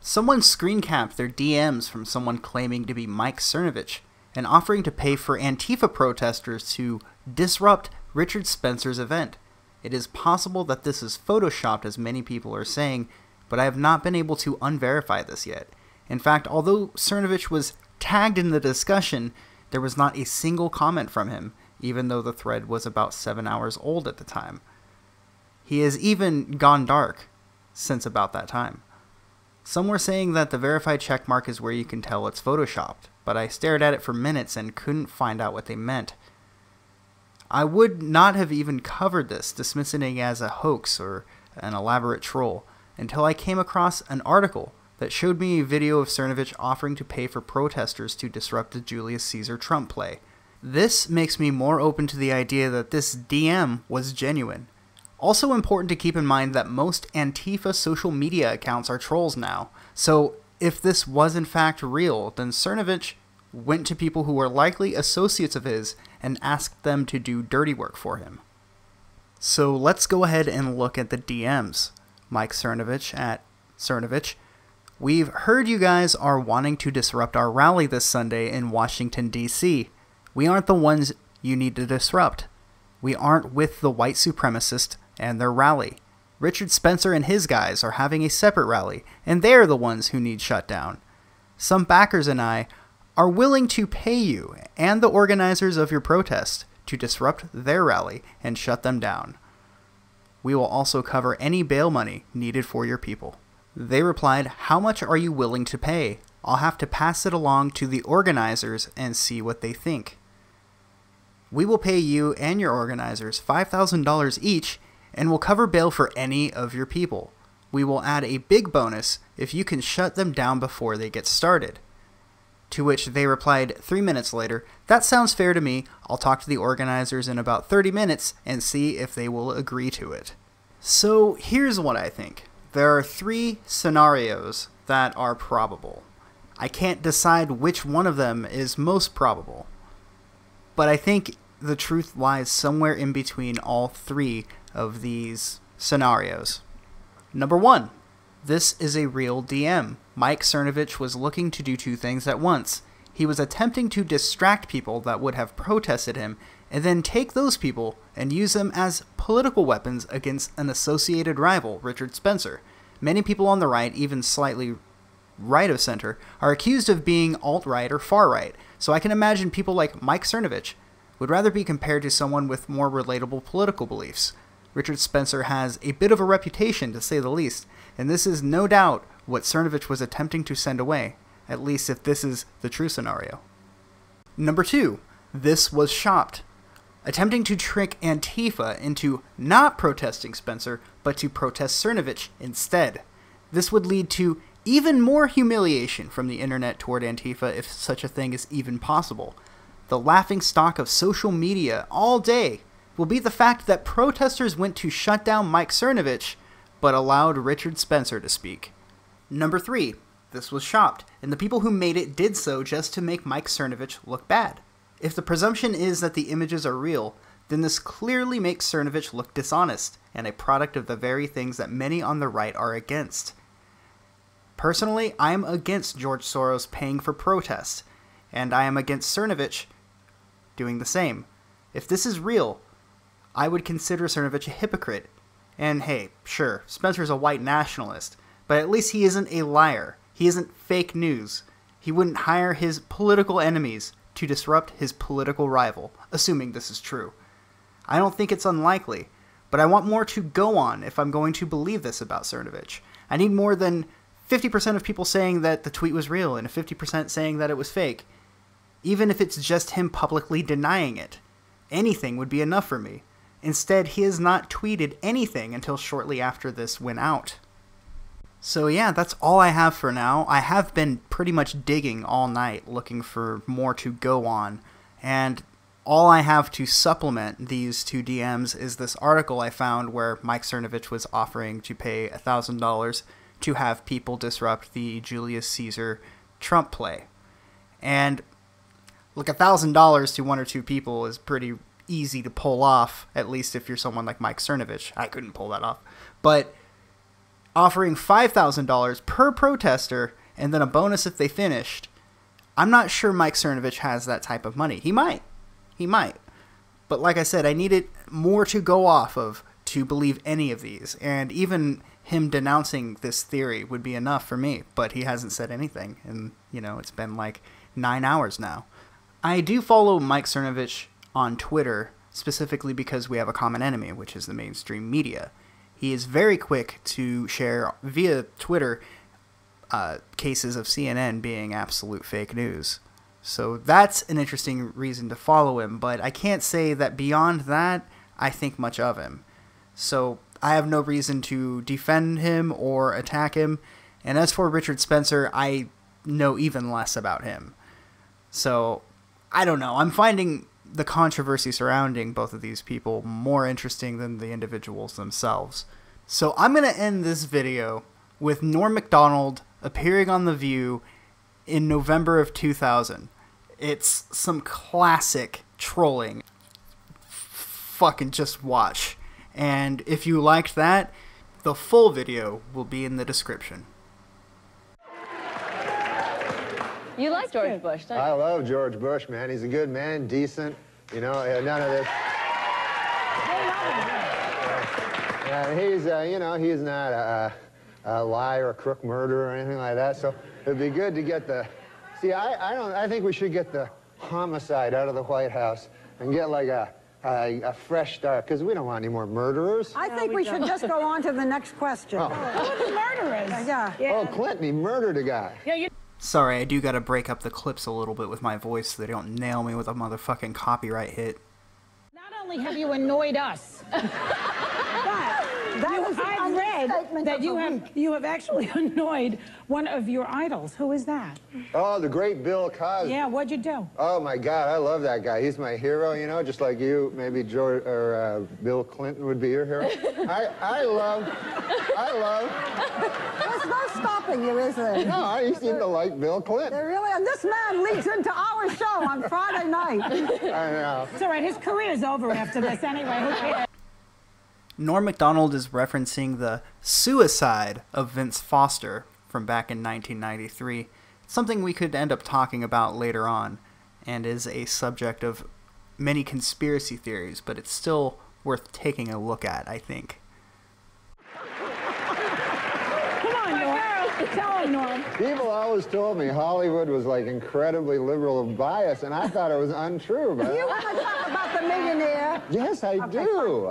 Someone screen capped their DMs from someone claiming to be Mike Cernovich and offering to pay for Antifa protesters to disrupt Richard Spencer's event. It is possible that this is photoshopped, as many people are saying, but I have not been able to unverify this yet. In fact, although Cernovich was tagged in the discussion, there was not a single comment from him, even though the thread was about 7 hours old at the time. He has even gone dark since about that time. Some were saying that the verified checkmark is where you can tell it's photoshopped, but I stared at it for minutes and couldn't find out what they meant. I would not have even covered this, dismissing it as a hoax or an elaborate troll, until I came across an article that showed me a video of Cernovich offering to pay for protesters to disrupt the Julius Caesar Trump play. This makes me more open to the idea that this DM was genuine. Also important to keep in mind that most Antifa social media accounts are trolls now, so if this was in fact real, then Cernovich went to people who were likely associates of his and asked them to do dirty work for him. So let's go ahead and look at the DMs. Mike Cernovich at Cernovich. We've heard you guys are wanting to disrupt our rally this Sunday in Washington, D.C. We aren't the ones you need to disrupt. We aren't with the white supremacists and their rally. Richard Spencer and his guys are having a separate rally, and they're the ones who need shut down. Some backers and I are willing to pay you and the organizers of your protest to disrupt their rally and shut them down. We will also cover any bail money needed for your people. They replied, "How much are you willing to pay? I'll have to pass it along to the organizers and see what they think. We will pay you and your organizers $5,000 each and will cover bail for any of your people. We will add a big bonus if you can shut them down before they get started." To which they replied 3 minutes later, "That sounds fair to me. I'll talk to the organizers in about 30 minutes and see if they will agree to it." So here's what I think. There are 3 scenarios that are probable. I can't decide which one of them is most probable, but I think the truth lies somewhere in between all 3 of these scenarios. Number 1. This is a real DM. Mike Cernovich was looking to do 2 things at once. He was attempting to distract people that would have protested him, and then take those people and use them as political weapons against an associated rival, Richard Spencer. Many people on the right, even slightly right of center, are accused of being alt-right or far-right, so I can imagine people like Mike Cernovich would rather be compared to someone with more relatable political beliefs. Richard Spencer has a bit of a reputation, to say the least, and this is no doubt what Cernovich was attempting to send away, at least if this is the true scenario. Number 2. This was shopped. Attempting to trick Antifa into not protesting Spencer, but to protest Cernovich instead. This would lead to even more humiliation from the internet toward Antifa if such a thing is even possible. The laughingstock of social media all day will be the fact that protesters went to shut down Mike Cernovich, but allowed Richard Spencer to speak. Number 3. This was shopped, and the people who made it did so just to make Mike Cernovich look bad. If the presumption is that the images are real, then this clearly makes Cernovich look dishonest, and a product of the very things that many on the right are against. Personally, I am against George Soros paying for protests, and I am against Cernovich doing the same. If this is real, I would consider Cernovich a hypocrite. And hey, sure, Spencer's a white nationalist, but at least he isn't a liar. He isn't fake news. He wouldn't hire his political enemies to disrupt his political rival, assuming this is true. I don't think it's unlikely, but I want more to go on if I'm going to believe this about Cernovich. I need more than 50% of people saying that the tweet was real and 50% saying that it was fake, even if it's just him publicly denying it. Anything would be enough for me. Instead, he has not tweeted anything until shortly after this went out. So yeah, that's all I have for now. I have been pretty much digging all night looking for more to go on, and all I have to supplement these 2 DMs is this article I found where Mike Cernovich was offering to pay $1,000 to have people disrupt the Julius Caesar Trump play. And look, $1,000 to 1 or 2 people is pretty easy to pull off, at least if you're someone like Mike Cernovich. I couldn't pull that off. But offering $5,000 per protester and then a bonus if they finished. I'm not sure Mike Cernovich has that type of money. He might. He might. But like I said, I needed more to go off of to believe any of these. And even him denouncing this theory would be enough for me. But he hasn't said anything. And, you know, it's been like 9 hours now. I do follow Mike Cernovich on Twitter, specifically because we have a common enemy, which is the mainstream media. He is very quick to share via Twitter cases of CNN being absolute fake news. So that's an interesting reason to follow him, but I can't say that beyond that, I think much of him. So I have no reason to defend him or attack him. And as for Richard Spencer, I know even less about him. So I don't know. I'm finding the controversy surrounding both of these people more interesting than the individuals themselves. So I'm going to end this video with Norm McDonald appearing on The View in November of 2000. It's some classic trolling. Fucking just watch. And if you liked that, the full video will be in the description. You like George Bush, don't you? I love George Bush, man. He's a good man, decent. You know, none of this. He's, you know, he's not a liar, a crook, murderer, or anything like that. So it'd be good to get the. See, I think we should get the homicide out of the White House and get like a fresh start, because we don't want any more murderers. I think we should just go on to the next question. Who are the murderers? Yeah. Oh, Clinton, he murdered a guy. Yeah, Sorry, I do gotta break up the clips a little bit with my voice so they don't nail me with a motherfucking copyright hit. Not only have you annoyed us, but I've read that you have actually annoyed one of your idols. Who is that? Oh, the great Bill Cosby. Yeah, what'd you do? Oh my God, I love that guy. He's my hero, you know, just like you. Maybe George or Bill Clinton would be your hero. I love. There's no stopping you, is there? No, you seem to like Bill Clinton. They really, and this man leads into our show on Friday night. I know. It's all right, his career's over after this anyway. Who cares? Norm MacDonald is referencing the suicide of Vince Foster from back in 1993, something we could end up talking about later on, and is a subject of many conspiracy theories, but it's still worth taking a look at, I think. Come on, Norm. Tell him, Norm. People always told me Hollywood was like incredibly liberal of bias, and I thought it was untrue. But You want to talk about the millionaire? yes, I do.